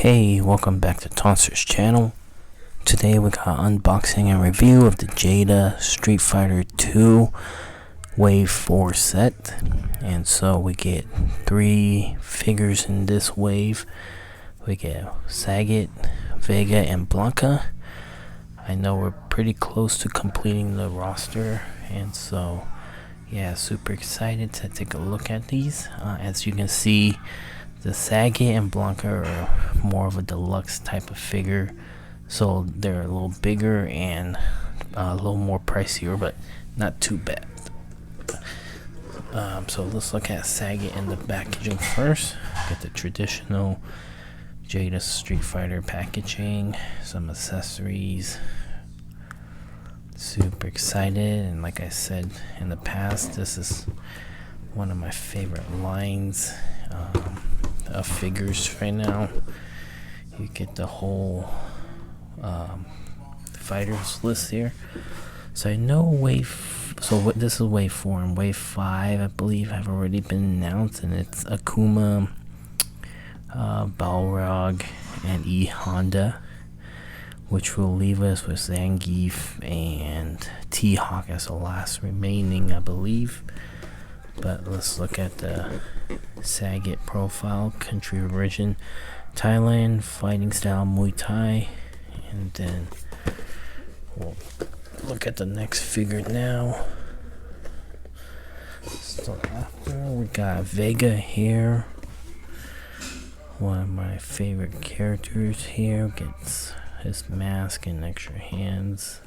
Hey, welcome back to Tonster's channel. Today we got unboxing and review of the Jada Street Fighter 2 Wave 4 set. And so we get 3 figures in this wave. We get Sagat, Vega, and Blanka. I know we're pretty close to completing the roster, and so yeah, super excited to take a look at these. As you can see, the Sagat and Blanka are more of a deluxe type of figure, so they're a little bigger and a little more pricier, but not too bad. So let's look at Sagat in the packaging first. Get the traditional Jada Street Fighter packaging, some accessories. Super excited, and like I said in the past, this is one of my favorite lines of figures right now. You get the whole fighters list here. So I know this is wave 4, and wave 5 I believe have already been announced, and it's Akuma, Balrog, and E Honda, which will leave us with Zangief and T-Hawk as the last remaining, I believe. But let's look at the Sagat profile. Country origin Thailand, fighting style Muay Thai, and then we'll look at the next figure now. So after, we got Vega here, one of my favorite characters here. Gets his mask and extra hands.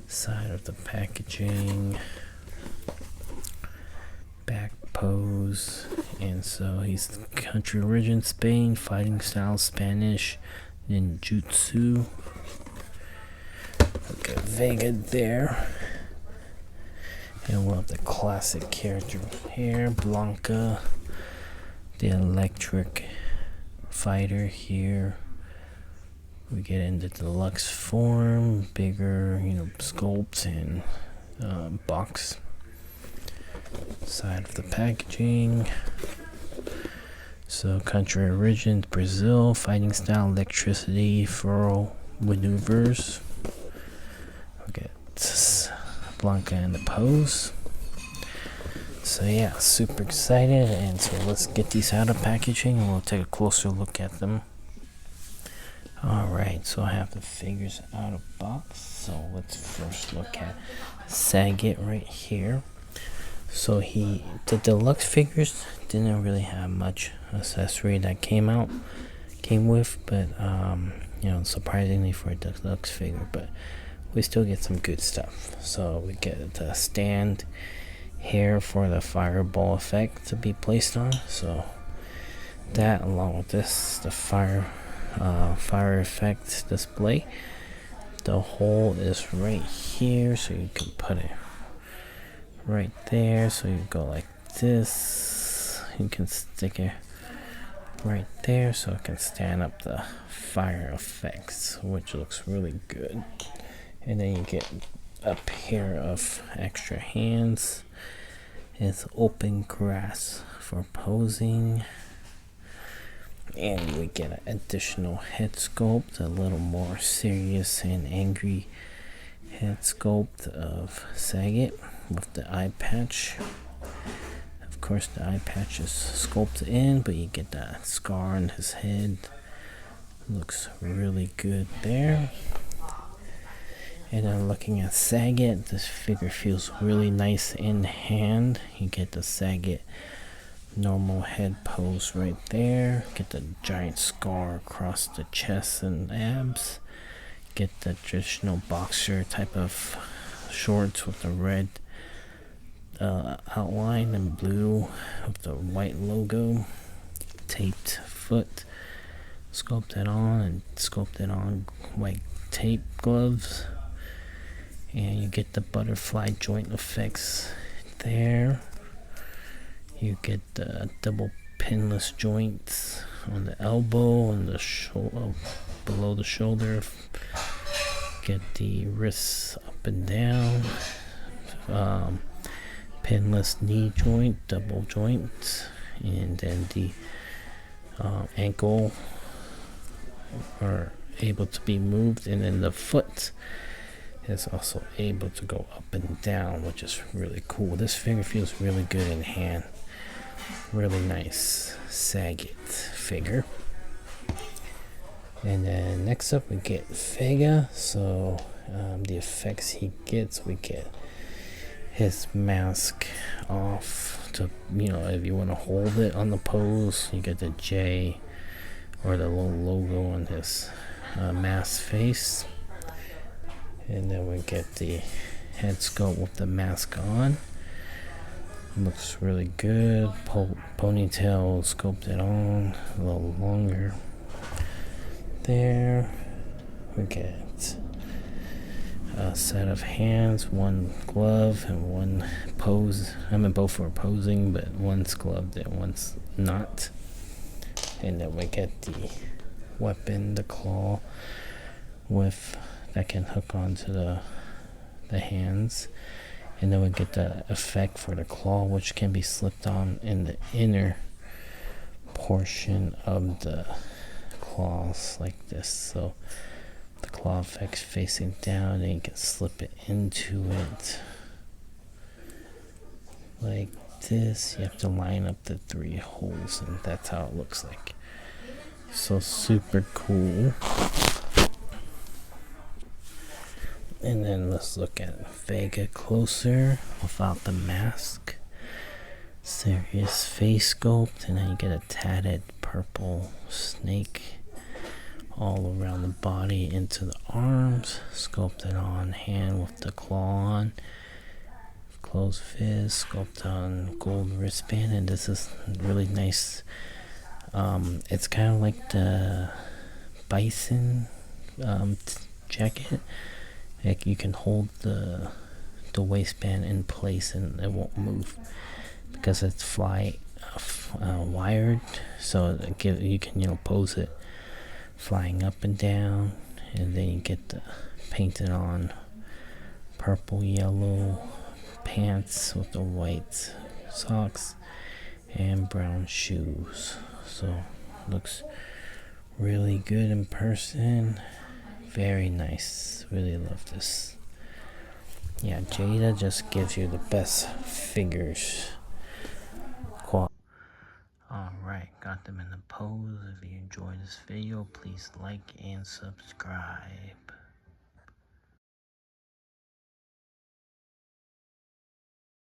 Side of the packaging, back pose, and so he's country origin Spain, fighting style Spanish, ninjutsu. Look at Vega there, and we'll have the classic character here, Blanka, the electric fighter here. We get into deluxe form, bigger, sculpt and box. Side of the packaging. So country origin Brazil, fighting style electricity, furrow maneuvers. We get Blanka in the pose. So yeah, super excited, and so let's get these out of packaging and we'll take a closer look at them. Alright, so I have the figures out of box. So let's first look at Sagat right here. So the deluxe figures didn't really have much accessory that came with, but surprisingly for a deluxe figure, but we still get some good stuff. So we get the stand here for the fireball effect to be placed on. So that, along with this, the fire effect display. The hole is right here, so you can put it right there. So you go like this, you can stick it right there so it can stand up the fire effects, which looks really good. And then you get a pair of extra hands. It's open grass for posing. And we get an additional head sculpt, a little more serious and angry head sculpt of Sagat with the eye patch. Of course, the eye patch is sculpted in, but you get that scar on his head. Looks really good there. And then looking at Sagat, this figure feels really nice in hand. You get the Sagat normal head pose right there. Get the giant scar across the chest and abs. Get the traditional boxer type of shorts with the red outline and blue with the white logo. Taped foot. Sculpted on white tape gloves. And you get the butterfly joint effects there. You get the double pinless joints on the elbow and the below the shoulder. Get the wrists up and down. Pinless knee joint, double joints, and then the ankle are able to be moved, and then the foot is also able to go up and down, which is really cool. This figure feels really good in hand. Really nice Sagat figure. And then next up we get Vega. So the effects he gets, we get his mask off to, if you want to hold it on the pose, you get the J or the little logo on his mask face. And then we get the head sculpt with the mask on. Looks really good. Ponytail sculpted on, a little longer. There we get a set of hands, one glove and one pose. I mean, both are posing, but one's gloved and one's not. And then we get the weapon, the claw, with that can hook onto the hands. And then we get the effect for the claw, which can be slipped on in the inner portion of the claws like this. So the claw effect's facing down, and you can slip it into it like this. You have to line up the 3 holes, and that's how it looks like. So super cool. And then let's look at Vega closer without the mask. Serious face sculpt, and then you get a tatted purple snake all around the body into the arms, sculpted on hand with the claw on, closed fist, sculpted on gold wristband, and this is really nice. It's kind of like the bison jacket. Like you can hold the waistband in place and it won't move because it's wired. So you can pose it flying up and down, and then you get the painted on purple yellow pants with the white socks and brown shoes. So looks really good in person. Very nice. Really love this. Yeah, Jada just gives you the best figures. Alright, got them in the pose. If you enjoyed this video, please like and subscribe.